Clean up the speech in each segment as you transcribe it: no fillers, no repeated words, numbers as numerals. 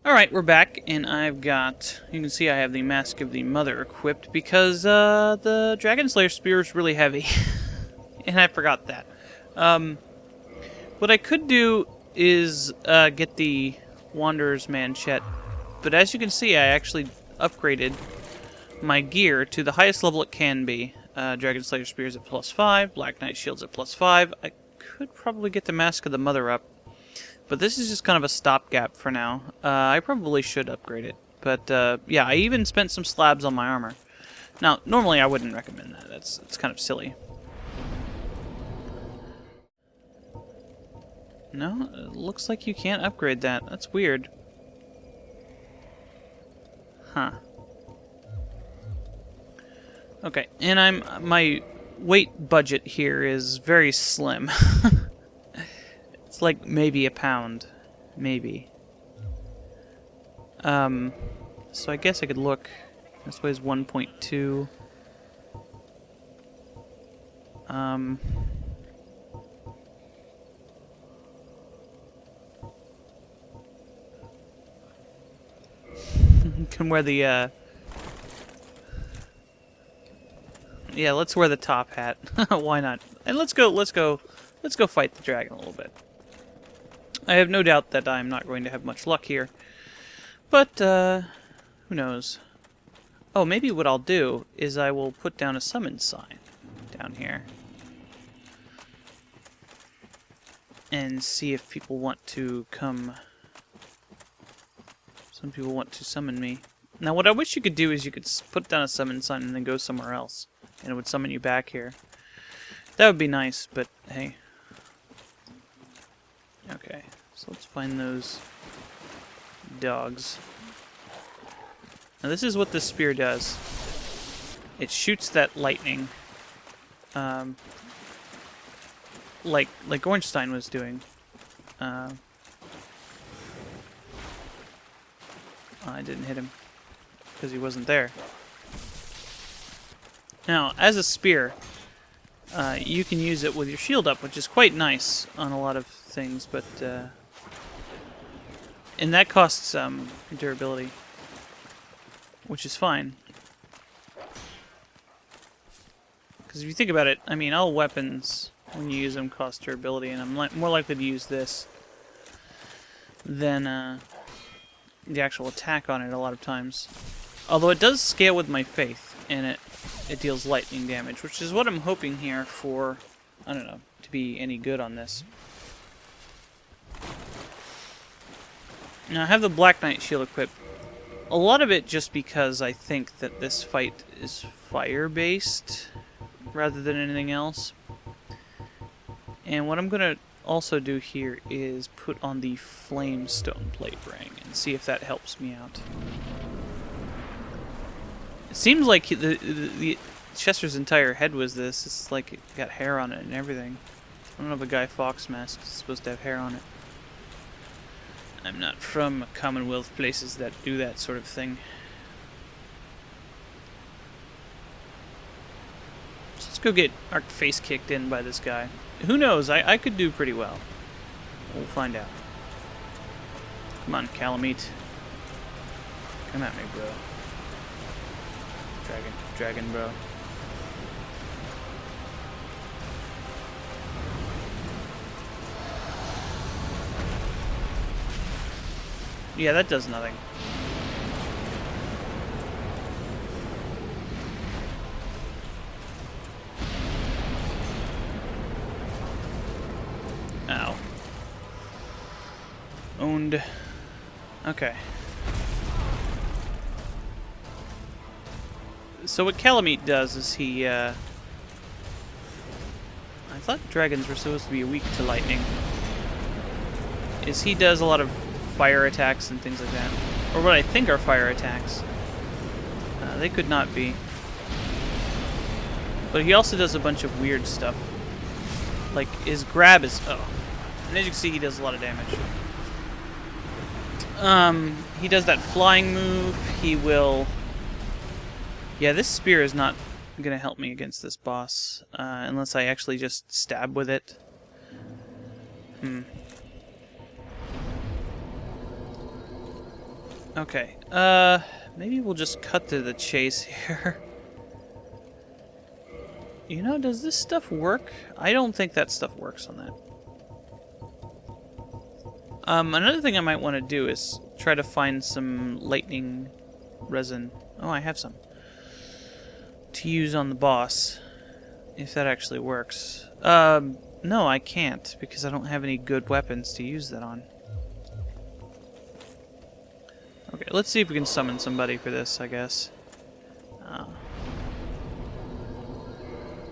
Alright, we're back, and I've got... You can see I have the Mask of the Mother equipped because the Dragon Slayer Spear is really heavy. And I forgot that. What I could do is get the Wanderer's Manchette. But as you can see, I actually upgraded my gear to the highest level it can be. Dragon Slayer Spear is at +5, Black Knight Shield's at +5. I could probably get the Mask of the Mother up. But this is just kind of a stopgap for now. I probably should upgrade it. But, yeah, I even spent some slabs on my armor. Now, normally I wouldn't recommend that. It's kind of silly. No, it looks like you can't upgrade that. That's weird. Huh. Okay, and my weight budget here is very slim. It's like maybe a pound. Maybe. So I guess I could look. This weighs 1.2. Can wear the, yeah, let's wear the top hat. Why not? And let's go fight the dragon a little bit. I have no doubt that I'm not going to have much luck here. But, who knows? Oh, maybe what I'll do is I will put down a summon sign down here. And see if people want to come. Some people want to summon me. Now, what I wish you could do is you could put down a summon sign and then go somewhere else. And it would summon you back here. That would be nice, but hey. Okay, so let's find those dogs. Now this is what the spear does. It shoots that lightning. Like Ornstein was doing. I didn't hit him because he wasn't there. Now, as a spear, you can use it with your shield up, which is quite nice on a lot of things, but and that costs durability, which is fine. Because if you think about it, I mean, all weapons, when you use them, cost durability, and I'm more likely to use this than the actual attack on it a lot of times. Although it does scale with my faith, and it deals lightning damage, which is what I'm hoping here for, I don't know, to be any good on this. Now I have the Black Knight shield equipped. A lot of it just because I think that this fight is fire-based rather than anything else. And what I'm going to also do here is put on the flame stone plate ring and see if that helps me out. It seems like the Chester's entire head was this. It's like it got hair on it and everything. I don't know if a Guy Fawkes mask is supposed to have hair on it. I'm not from Commonwealth places that do that sort of thing. So let's go get our face kicked in by this guy. Who knows? I could do pretty well. We'll find out. Come on, Calamite. Come at me, bro. Dragon, bro. Yeah, that does nothing. Ow. Owned. Okay. So what Calamite does is he, I thought dragons were supposed to be weak to lightning. Is he does a lot of fire attacks and things like that. Or what I think are fire attacks. They could not be. But he also does a bunch of weird stuff. Like, his grab is... Oh. And as you can see, he does a lot of damage. He does that flying move. He will... Yeah, this spear is not going to help me against this boss. Unless I actually just stab with it. Okay, maybe we'll just cut to the chase here. You know, does this stuff work? I don't think that stuff works on that. Another thing I might want to do is try to find some lightning resin. Oh, I have some. To use on the boss. If that actually works. No, I can't, because I don't have any good weapons to use that on. Okay, let's see if we can summon somebody for this, I guess.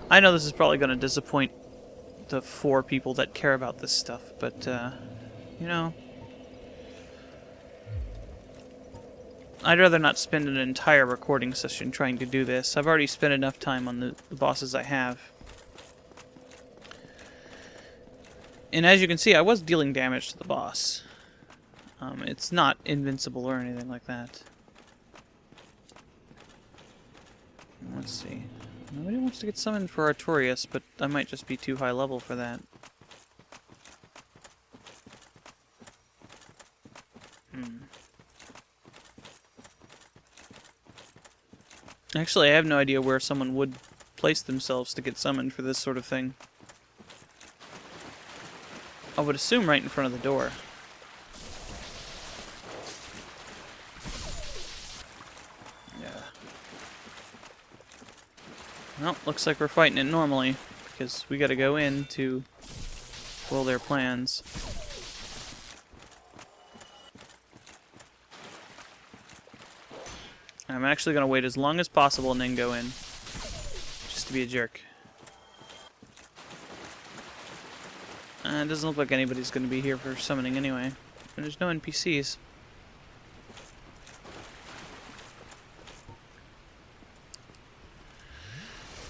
I know this is probably going to disappoint the 4 people that care about this stuff, but, you know, I'd rather not spend an entire recording session trying to do this. I've already spent enough time on the bosses I have. And as you can see, I was dealing damage to the boss. It's not invincible or anything like that. Let's see. Nobody wants to get summoned for Artorias, but I might just be too high level for that. Actually, I have no idea where someone would place themselves to get summoned for this sort of thing. I would assume right in front of the door. Yeah. Well, looks like we're fighting it normally, because we gotta go in to foil their plans. I'm actually gonna wait as long as possible and then go in. Just to be a jerk. It doesn't look like anybody's gonna be here for summoning anyway. And there's no NPCs.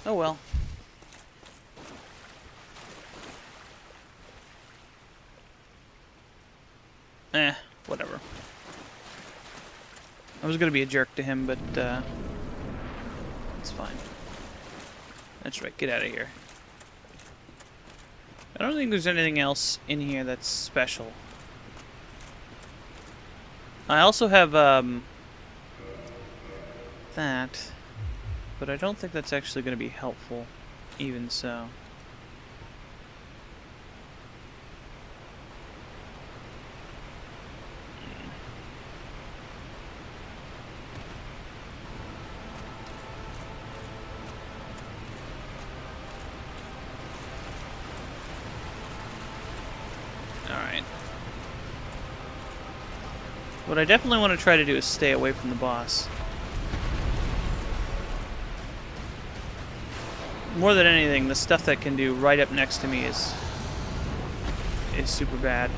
Oh well. Whatever. I was gonna be a jerk to him, but it's fine. That's right, get out of here. I don't think there's anything else in here that's special. I also have that, but I don't think that's actually going to be helpful, even so. Alright. What I definitely want to try to do is stay away from the boss. More than anything, the stuff that can do right up next to me is super bad.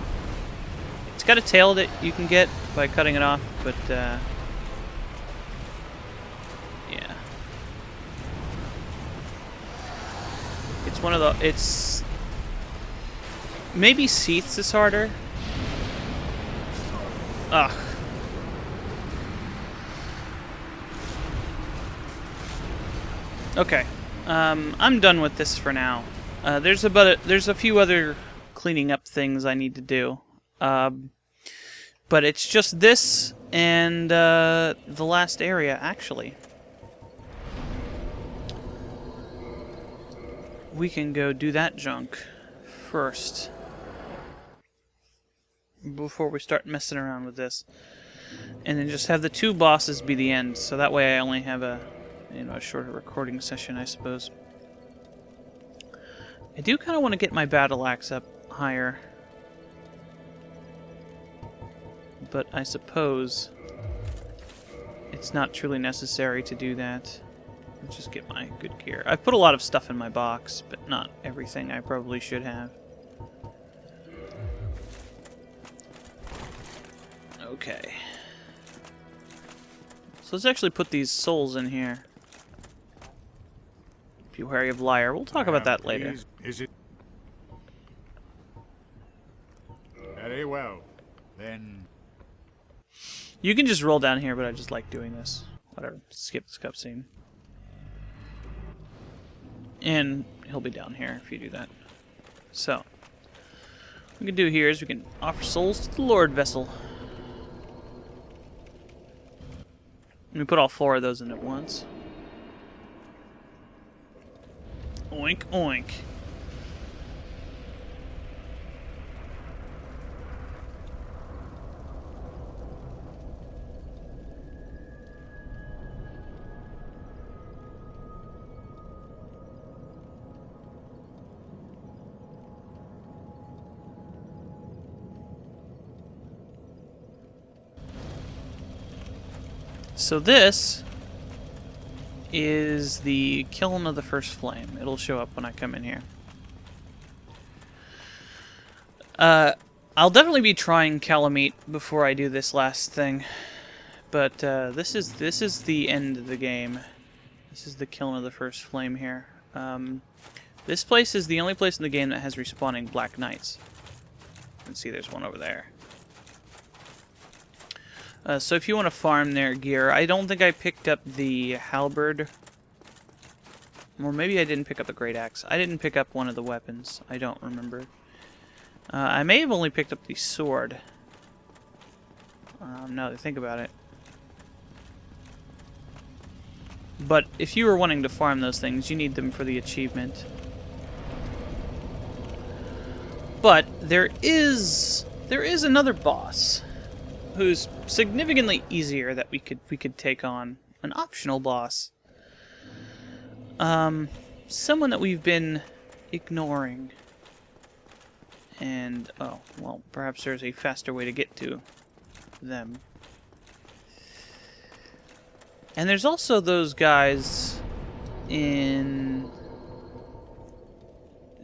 It's got a tail that you can get by cutting it off, but yeah. It's one of the... It's... Maybe Seath's is harder. Ugh. Okay. I'm done with this for now. There's a few other cleaning up things I need to do. But it's just this and the last area, actually. We can go do that junk first. Before we start messing around with this. And then just have the 2 bosses be the end, so that way I only have a shorter recording session, I suppose. I do kind of want to get my battle axe up higher. But I suppose it's not truly necessary to do that. Let's just get my good gear. I've put a lot of stuff in my box, but not everything I probably should have. Okay. So let's actually put these souls in here. If you wary of liar. We'll talk about that later. Is it? Very well. Then... You can just roll down here, but I just like doing this. Whatever. Skip this cutscene. And he'll be down here if you do that. So, what we can do here is we can offer souls to the Lord Vessel. Let me put all 4 of those in at once. Oink, oink. So this is the kiln of the first flame. It'll show up when I come in here. I'll definitely be trying calamite before I do this last thing, but this is the end of the game. This is the kiln of the first flame here. This place is the only place in the game that has respawning Black Knights. You can see there's one over there. So if you want to farm their gear, I don't think I picked up the halberd. Or maybe I didn't pick up the great axe. I didn't pick up one of the weapons. I don't remember. I may have only picked up the sword. Now that I think about it. But if you were wanting to farm those things, you need them for the achievement. But there is another boss who's significantly easier that we could take on. An optional boss. Someone that we've been ignoring. And, oh, well, perhaps there's a faster way to get to them. And there's also those guys in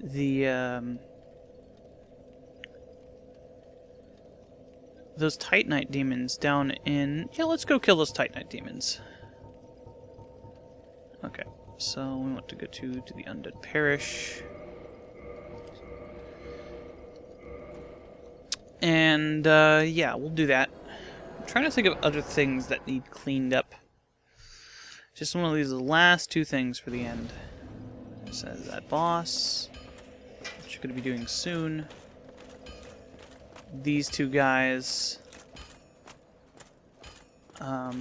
the, those Titanite demons down in... Yeah, let's go kill those Titanite demons. Okay, so we want to go to the Undead Parish. And, yeah, we'll do that. I'm trying to think of other things that need cleaned up. Just one of these last 2 things for the end. So that boss, which you're going to be doing soon. These 2 guys. I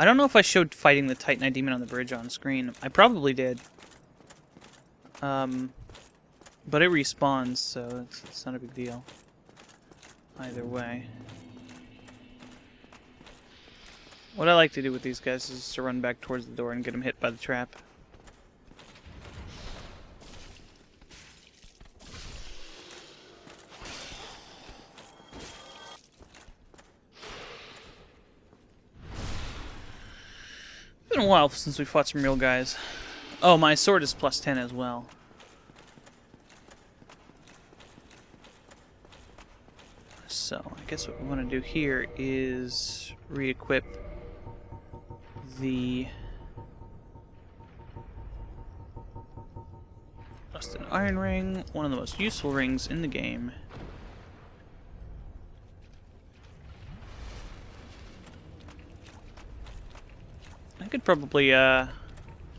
don't know if I showed fighting the Titanite demon on the bridge on screen. I probably did. But it respawns, so it's not a big deal. Either way. What I like to do with these guys is to run back towards the door and get them hit by the trap. It's been a while since we fought some real guys. Oh, my sword is plus 10 as well. So, I guess what we want to do here is re-equip the Rusted Iron Ring, one of the most useful rings in the game. I could probably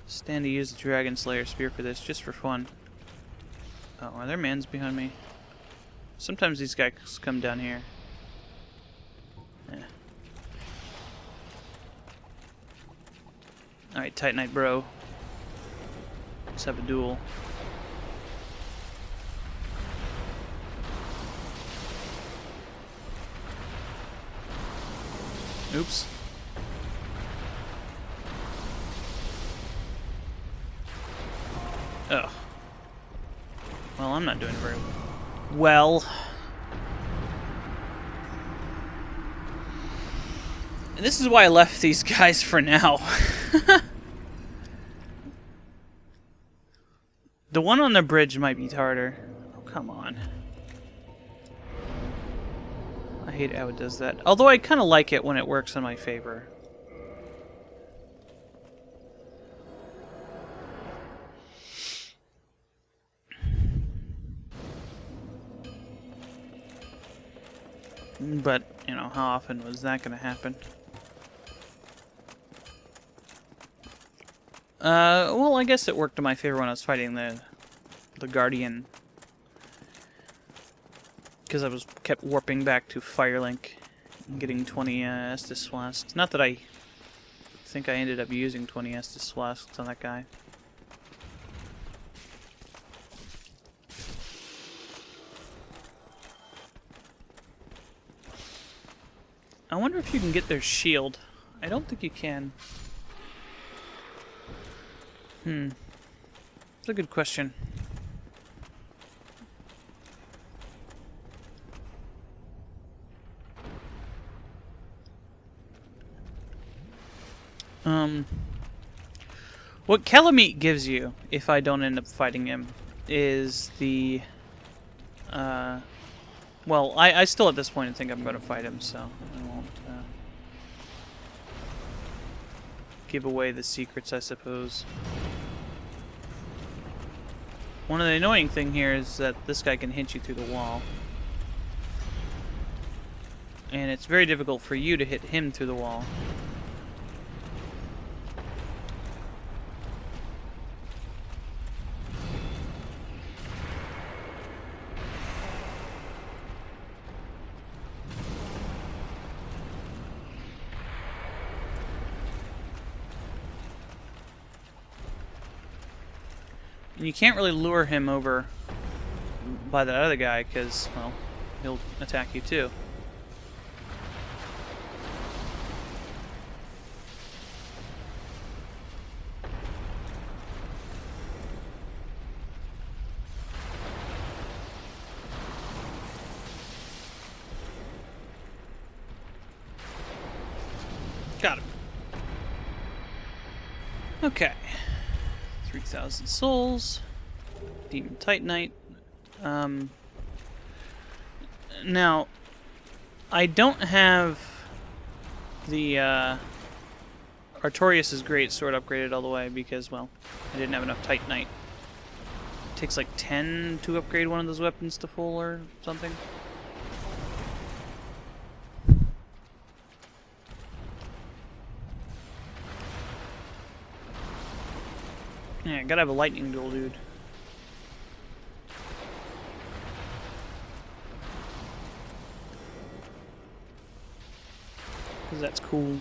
stand to use the Dragon Slayer Spear for this, just for fun. Oh, are there mans behind me? Sometimes these guys come down here. Yeah. Alright, Titanite bro. Let's have a duel. Oops. Oh. Well, I'm not doing very well. And this is why I left these guys for now. The one on the bridge might be harder. Oh, come on. I hate how it does that. Although I kind of like it when it works in my favor. But, you know, how often was that going to happen? Well, I guess it worked in my favor when I was fighting the Guardian. Because I kept warping back to Firelink getting 20 Estus flasks. Not that I think I ended up using 20 Estus flasks on that guy. I wonder if you can get their shield. I don't think you can. That's a good question. What Calamite gives you, if I don't end up fighting him, is the, well, I still at this point think I'm going to fight him, so I won't, give away the secrets, I suppose. One of the annoying thing here is that this guy can hit you through the wall. And it's very difficult for you to hit him through the wall. And you can't really lure him over by that other guy because, well, he'll attack you too. Got him. Okay. 3,000 souls. Demon Titanite. Now, I don't have the Artorias' great sword upgraded all the way because, well, I didn't have enough Titanite. It takes like 10 to upgrade one of those weapons to full or something. Yeah, gotta have a lightning duel, dude. Cause that's cool.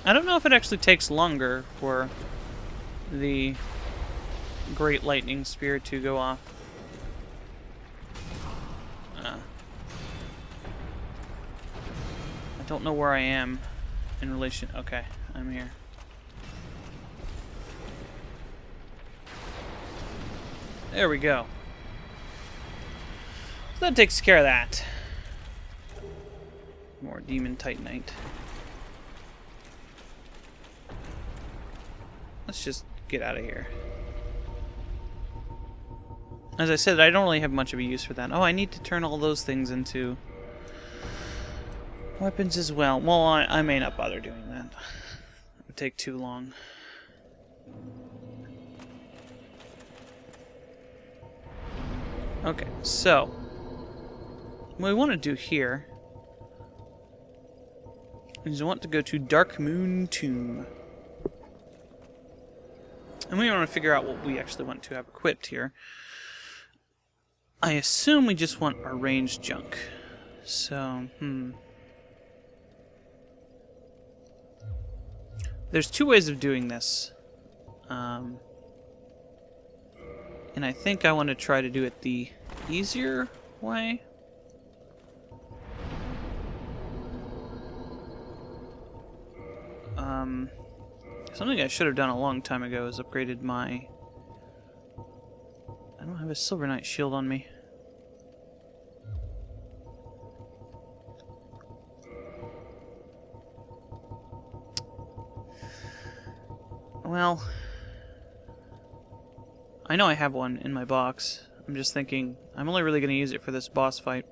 I don't know if it actually takes longer for the Great Lightning Spear to go off. I don't know where I am in relation. Okay, I'm here. There we go. So that takes care of that. More Demon Titanite. Let's just get out of here. As I said, I don't really have much of a use for that. Oh, I need to turn all those things into weapons as well. Well, I may not bother doing that. It would take too long. Okay, so what we want to do here is we want to go to Dark Moon Tomb. And we want to figure out what we actually want to have equipped here. I assume we just want our ranged junk. So, there's two ways of doing this. And I think I want to try to do it the easier way. Something I should have done a long time ago is upgraded my... I don't have a Silver Knight shield on me. Well, I know I have one in my box. I'm just thinking, I'm only really going to use it for this boss fight.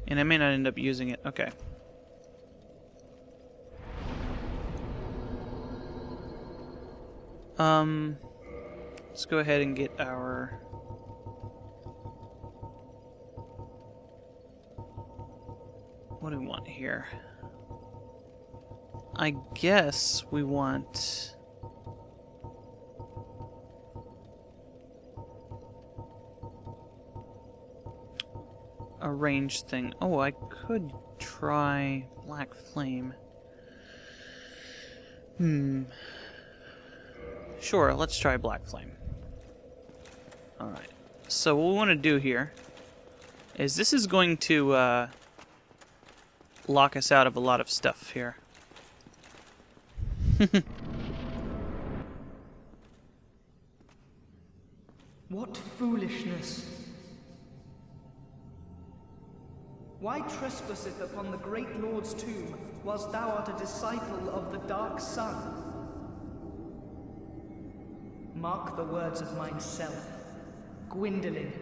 And I may not end up using it. Okay. Let's go ahead and get our... what do we want here? I guess we want... a ranged thing. Oh, I could try Black Flame. Sure, let's try Black Flame. Alright. So what we want to do here is this is going to lock us out of a lot of stuff here. What foolishness! Why trespasseth upon the great Lord's tomb, whilst thou art a disciple of the Dark Sun? Mark the words of mine self, Gwendolyn.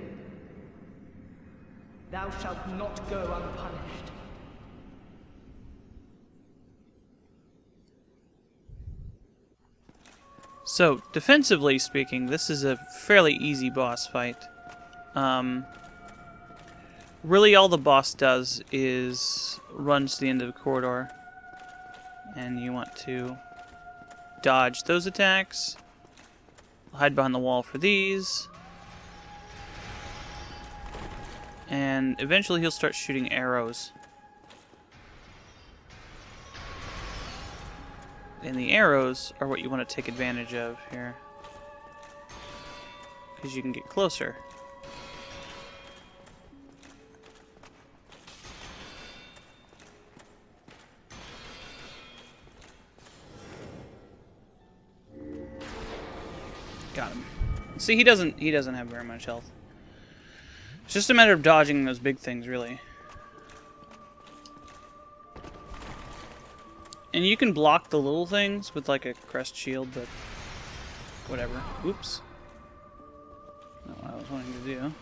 Thou shalt not go unpunished. So, defensively speaking, this is a fairly easy boss fight. Really all the boss does is runs to the end of the corridor, and you want to dodge those attacks, hide behind the wall for these, and eventually he'll start shooting arrows. And the arrows are what you want to take advantage of here, because you can get closer. Got him. See, he doesn't have very much health. It's just a matter of dodging those big things, really. And you can block the little things with like a crest shield, but whatever. Oops. Not what I was wanting to do.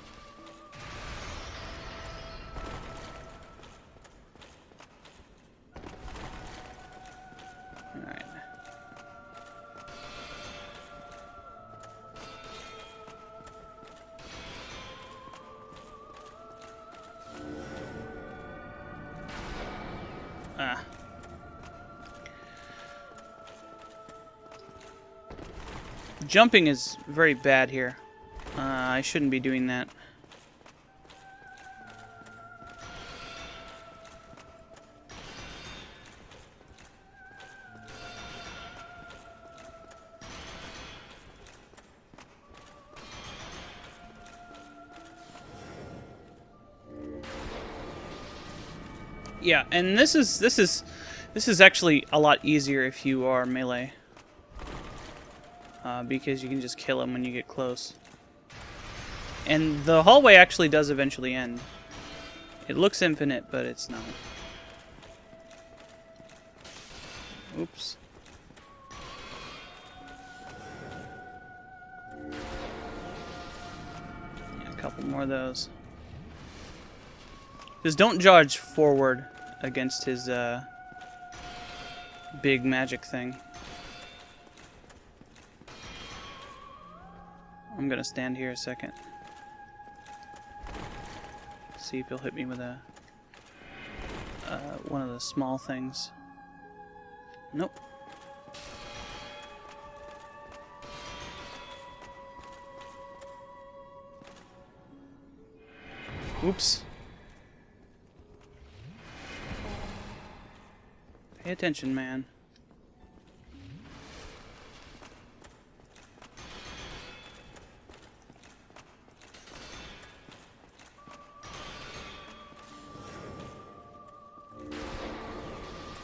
Alright. Ah. Jumping is very bad here. I shouldn't be doing that. Yeah, and this is actually a lot easier if you are melee. Because you can just kill him when you get close. And the hallway actually does eventually end. It looks infinite, but it's not. Oops. Yeah, a couple more of those. Just don't charge forward against his big magic thing. I'm gonna stand here a second. See if he'll hit me with a one of the small things. Nope. Oops. Pay attention, man.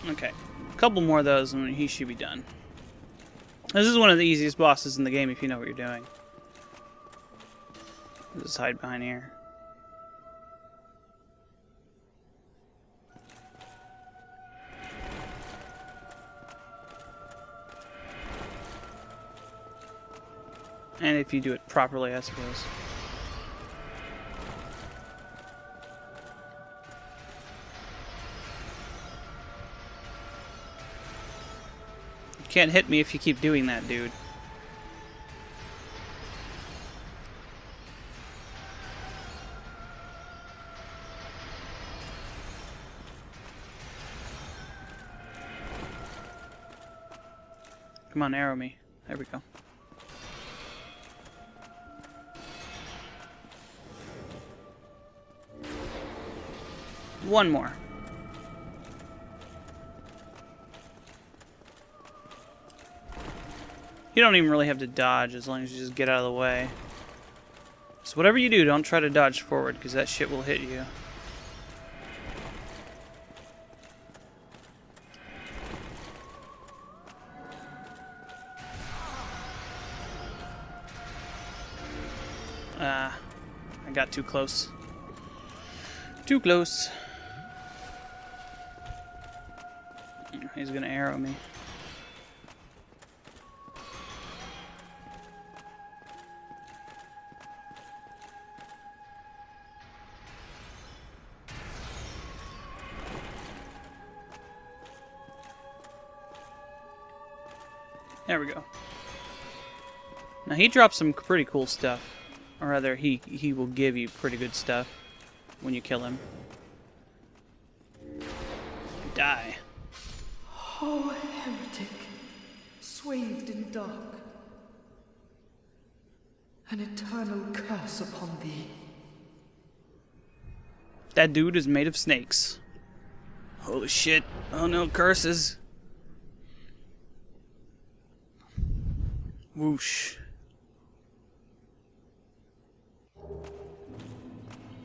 Okay, a couple more of those and he should be done. This is one of the easiest bosses in the game if you know what you're doing. Just hide behind here. And if you do it properly, I suppose. You can't hit me if you keep doing that, dude. Come on, arrow me. There we go. One more. You don't even really have to dodge as long as you just get out of the way. So whatever you do, don't try to dodge forward, because that shit will hit you. I got too close. Too close. He's gonna arrow me. There we go. Now he drops some pretty cool stuff. Or rather, he will give you pretty good stuff when you kill him. Die. Oh, heretic, swathed in dark. An eternal curse upon thee. That dude is made of snakes. Holy shit. Oh no, curses. Whoosh.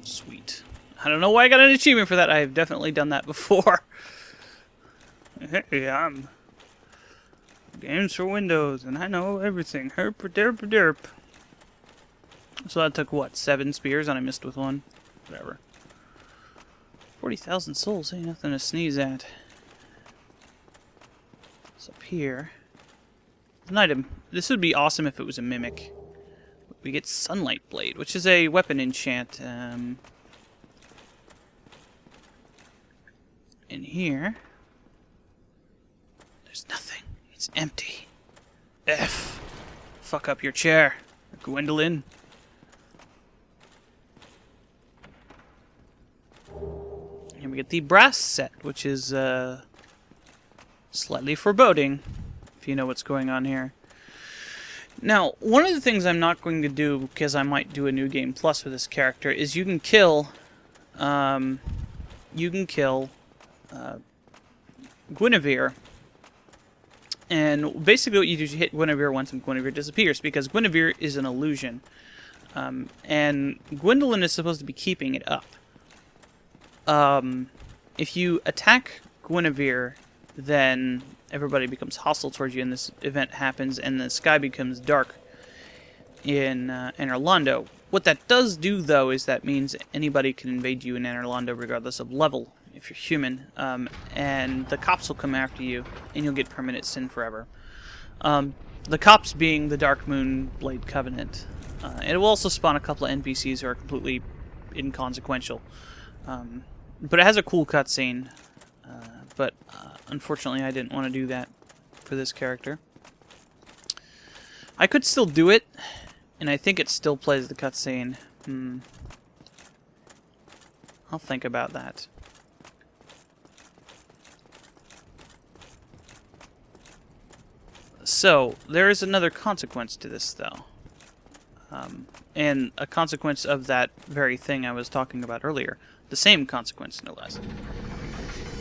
Sweet. I don't know why I got an achievement for that. I have definitely done that before. Hey, I'm games for Windows, and I know everything. Herp derp derp. So that took what, 7 spears, and I missed with one. Whatever. 40,000 souls ain't nothing to sneeze at. It's up here. An item. This would be awesome if it was a mimic. We get Sunlight Blade, which is a weapon enchant. In here, there's nothing. It's empty. F. Fuck up your chair, Gwendolyn. And we get the brass set, which is slightly foreboding, if you know what's going on here. Now, one of the things I'm not going to do, because I might do a new game plus with this character, is you can kill Guinevere. And basically what you do is you hit Guinevere once and Guinevere disappears, because Guinevere is an illusion. And Gwendolyn is supposed to be keeping it up. If you attack Guinevere, then everybody becomes hostile towards you, and this event happens, and the sky becomes dark in Anor Londo. What that does do, though, is that means anybody can invade you in Anor Londo regardless of level, if you're human, and the cops will come after you, and you'll get permanent sin forever. The cops being the Dark Moon Blade Covenant. It will also spawn a couple of NPCs who are completely inconsequential. But it has a cool cutscene. But unfortunately, I didn't want to do that for this character. I could still do it, and I think it still plays the cutscene. I'll think about that. So, there is another consequence to this, though. And a consequence of that very thing I was talking about earlier. The same consequence, no less.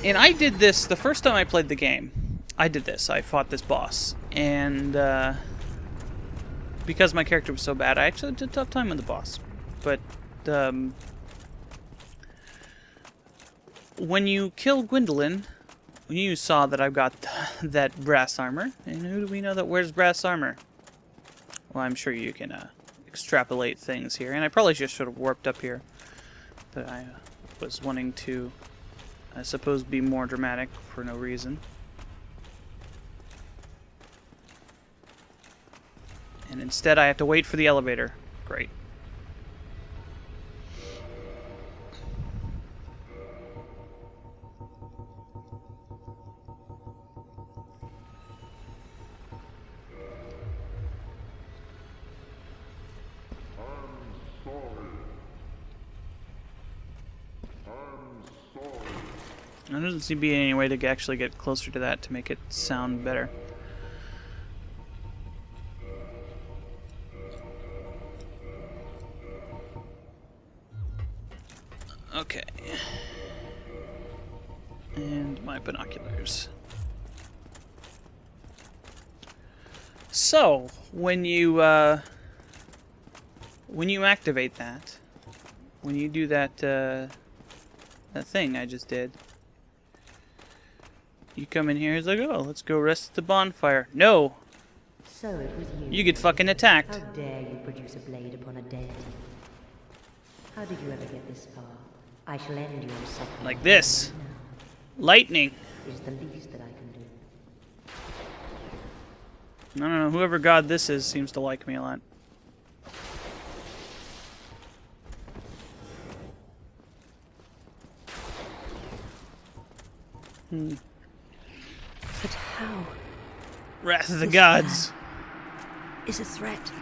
And I did this the first time I played the game. I did this. I fought this boss. And because my character was so bad, I actually did a tough time with the boss. But when you kill Gwendolyn, you saw that I've got that brass armor. And who do we know that wears brass armor? Well, I'm sure you can extrapolate things here. And I probably just should have warped up here. But I was wanting to, I suppose, be more dramatic for no reason. And instead I have to wait for the elevator. Great. There doesn't seem to be any way to actually get closer to that to make it sound better. And my binoculars. So, when you activate that, when you do that, that thing I just did, you come in here, it's like, oh, let's go rest at the bonfire. No! So it was you. You get fucking attacked. How dare you produce a blade upon a deity? How did you ever get this far? I shall end your suffering. Like this. Now. Lightning. It is the least that I can do. I don't know, whoever god this is seems to like me a lot. But how? Wrath of the This gods. is a threat,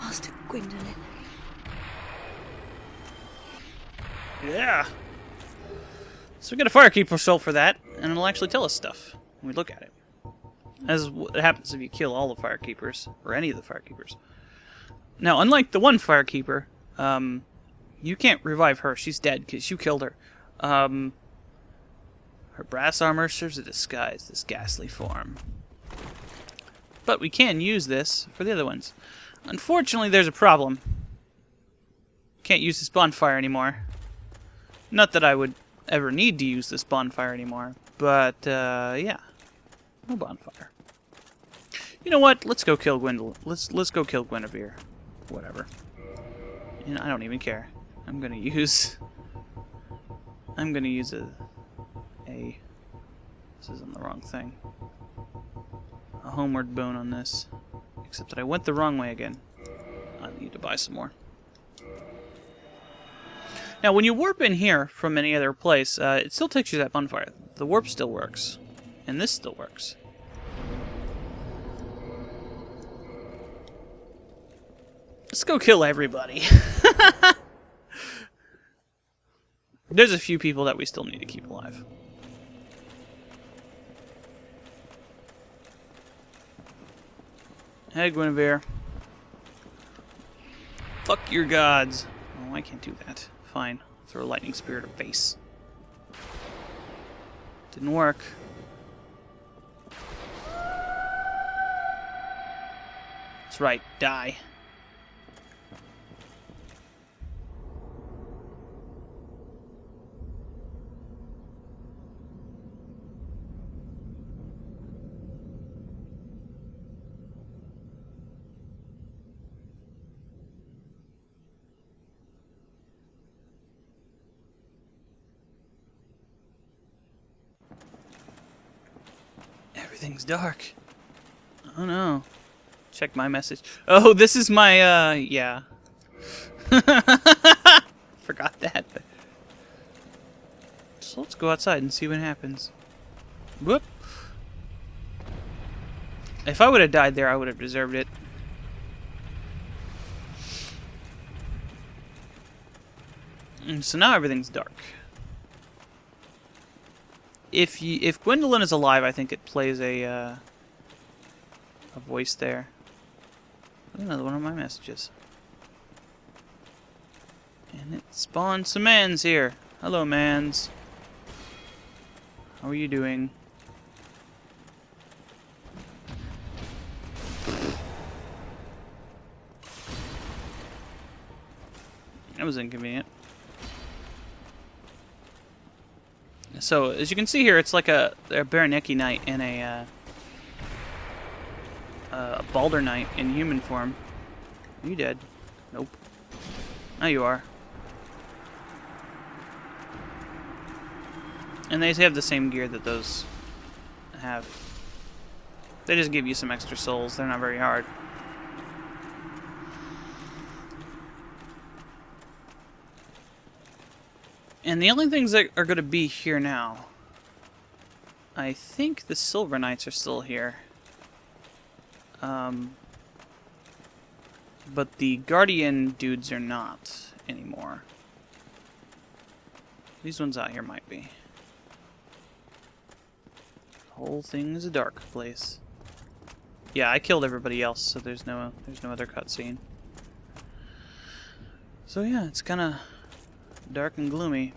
Master Gwendolyn. Yeah. So we get a Firekeeper soul for that, and it'll actually tell us stuff when we look at it. As what happens if you kill all the Firekeepers, or any of the Firekeepers. Now, unlike the one Firekeeper, you can't revive her. She's dead because you killed her. Her brass armor serves to disguise this ghastly form. But we can use this for the other ones. Unfortunately, there's a problem. Can't use this bonfire anymore. Not that I would ever need to use this bonfire anymore, but, yeah. No bonfire. You know what? Let's go kill Gwendolyn. Let's go kill Guinevere. Whatever. You know, I don't even care. I'm gonna use a... This is on the wrong thing. A homeward bone on this. Except that I went the wrong way again. I need to buy some more. Now, when you warp in here from any other place, it still takes you to that bonfire. The warp still works. And this still works. Let's go kill everybody. There's a few people that we still need to keep alive. Hey, Guinevere. Fuck your gods. Oh, I can't do that. Fine. Throw a lightning spear at her face. Didn't work. That's right. Die. Everything's dark. Oh no. Check my message. Oh, this is my, yeah. Forgot that. So let's go outside and see what happens. Whoop. If I would have died there, I would have deserved it. And so now everything's dark. If Gwendolyn is alive, I think it plays a voice there. Another one of my messages. And it spawned some mans here. Hello, mans. How are you doing? That was inconvenient. So, as you can see here, it's like a Baraneki Knight and a Balder Knight in human form. Are you dead? Nope. Now you are. And they have the same gear that those have. They just give you some extra souls. They're not very hard. And the only things that are going to be here now, I think the Silver Knights are still here. But the Guardian dudes are not anymore. These ones out here might be. The whole thing is a dark place. Yeah, I killed everybody else, so there's no other cutscene. So yeah, it's kind of dark and gloomy.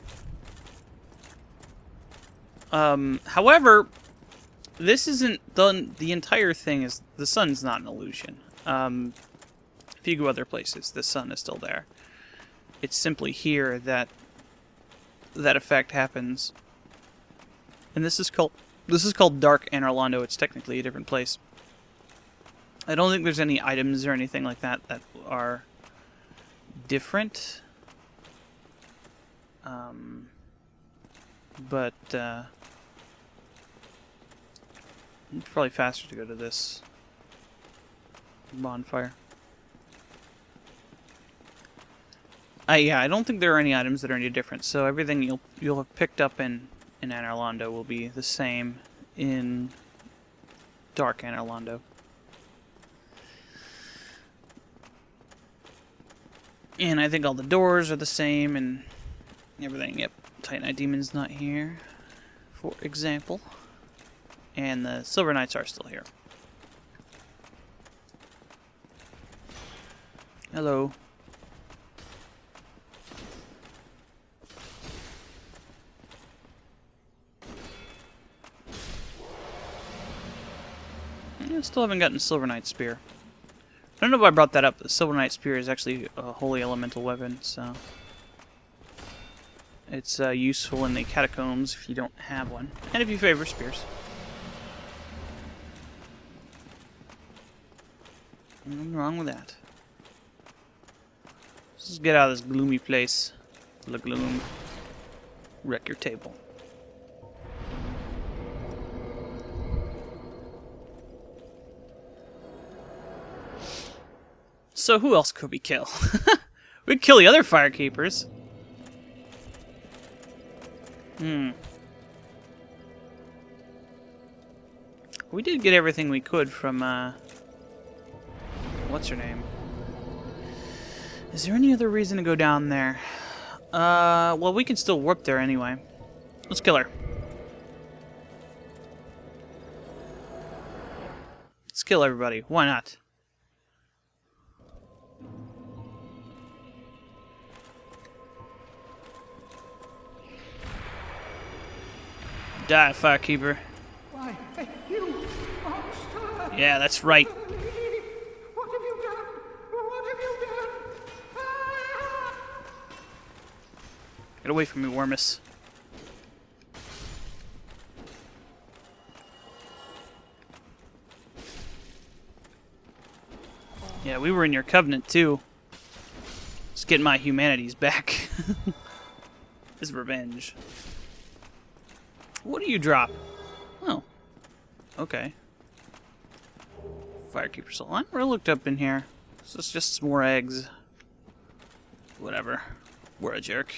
However, this isn't the entire thing is the sun's not an illusion. If you go other places, the sun is still there. It's simply here that that effect happens. And this is called Dark Anarlando. It's technically a different place. I don't think there's any items or anything like that that are different. But it's probably faster to go to this bonfire. Yeah, I don't think there are any items that are any different. So everything you'll have picked up in Anarlando will be the same in Dark Anarlando. And I think all the doors are the same and everything. Yep, Titanite Demon's not here, for example. And the Silver Knights are still here. Hello. I still haven't gotten a Silver Knight Spear. I don't know if I brought that up, but the Silver Knight Spear is actually a holy elemental weapon, so it's useful in the catacombs if you don't have one, and if you favor spears. Nothing wrong with that. Let's just get out of this gloomy place. The gloom. Wreck your table. So who else could we kill? We'd kill the other firekeepers. We did get everything we could from, what's her name? Is there any other reason to go down there? Well, we can still warp there anyway. Let's kill her. Let's kill everybody. Why not? Die, Firekeeper. Why, you monster! Yeah, that's right. What have you done? What have you done? Ah! Get away from me, Wormus. Yeah, we were in your covenant, too. Just getting my humanities back. This is revenge. What do you drop? Oh. Okay. Firekeeper soul. I never looked up in here. This is just some more eggs. Whatever. We're a jerk.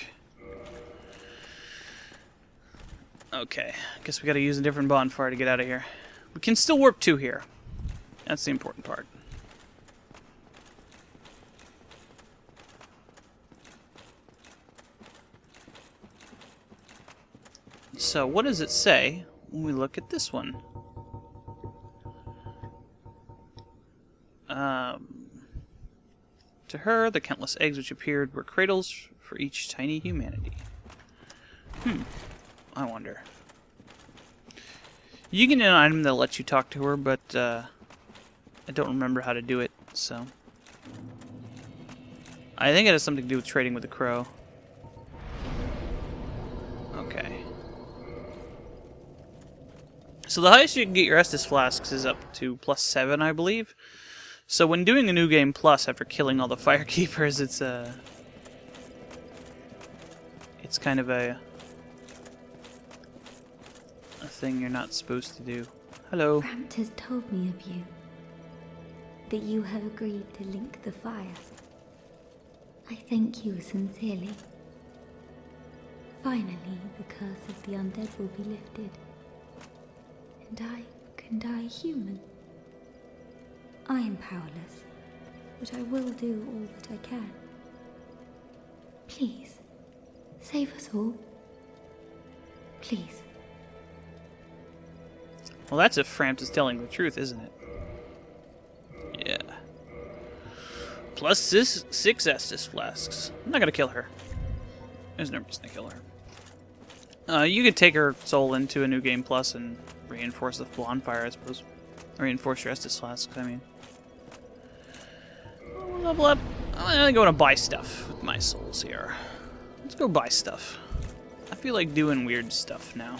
Okay. Guess we gotta use a different bonfire to get out of here. We can still warp 2 here. That's the important part. So, what does it say when we look at this one? To her, the countless eggs which appeared were cradles for each tiny humanity. I wonder. You can get an item that'll let you talk to her, but I don't remember how to do it, so... I think it has something to do with trading with the crow. Okay. So the highest you can get your Estus flasks is up to +7, I believe. So when doing a new game plus after killing all the firekeepers, it's kind of a thing you're not supposed to do. Hello. Ramt has told me of you. That you have agreed to link the fire. I thank you sincerely. Finally, the curse of the undead will be lifted. And I can die human. I am powerless, but I will do all that I can. Please, save us all. Please. Well, that's if Frampt is telling the truth, isn't it? Yeah. Plus 6 Estus flasks. I'm not gonna kill her. There's no reason to kill her. You could take her soul into a new game plus and reinforce the bonfire, I suppose. Reinforce your Estus flasks, I mean. We'll level up. I'm going to buy stuff with my souls here. Let's go buy stuff. I feel like doing weird stuff now.